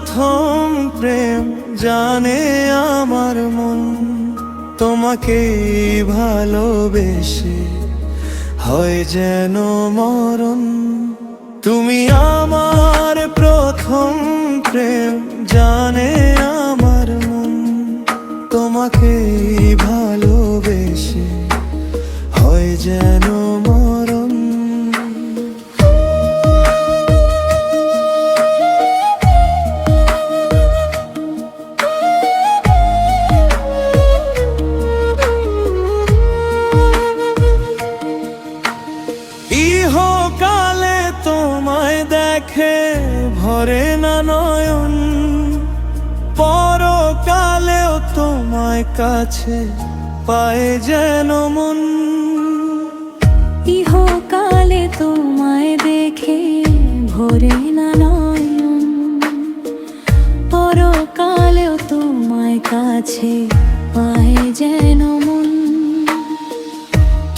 প্রথম প্রেম জানে আমার মন, তোমাকে ভালোবেসে হয় যেন মরণ। তুমি আমার প্রথম প্রেম জানে আমার মন, তোমাকে ভালোবেসে হয় যেন মরণ। ইহকালে তোমায় দেখে ভরে না নয়ন, পরকালেও তোমায় কাছে পায় যেন মন। ইহকালে তোমায় দেখে ভরে না নয়ন, পরকালেও তোমায় কাছে পায় যেন মন।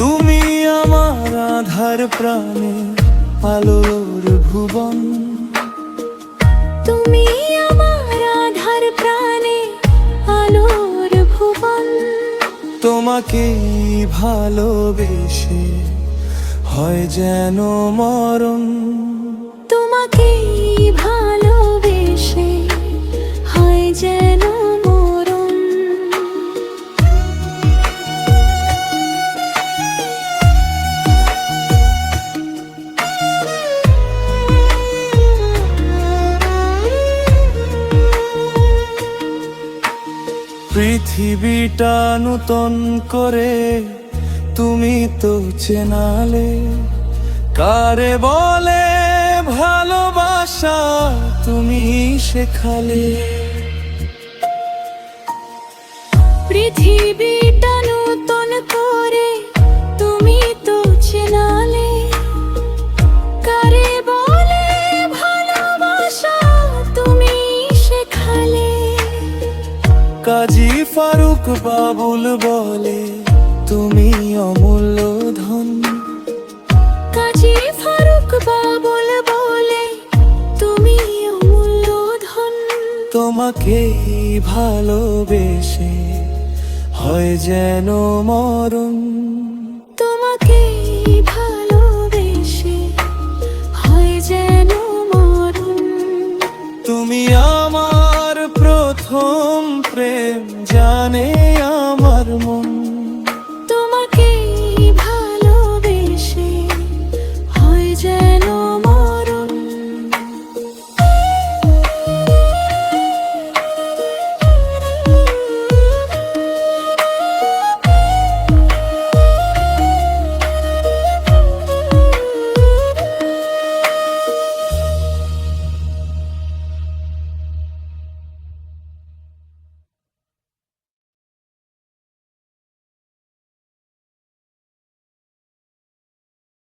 তুমি আমার আধার প্রাণে আলোর ভুবন, তুমি আমার আধার প্রাণে আলোর ভুবন। তোমাকে ভালোবেসে হয় যেন মরণ। তোমাকে ভালোবেসে হয় যেন মরণ। পৃথিবীটা নূতন করে তুমি তো চেনালে, কারে বলে ভালোবাসা তুমি শেখালে। পৃথিবীটা নূতন করে তুমি তো চেনালে, কারে বলে ভালোবাসা তুমি শেখালে। কাজী ফারুক বাবুল বলে তুমি অমূল্য ধন, কাজী ফারুক বাবুল বলে তুমি অমূল্য ধন। তোমাকে ভালোবেসে হয় যেন মরণ। তোমাকে ভালোবেসে হয় যেন মরণ। তুমি আমার প্রথম প্রেম জানে আমার মন,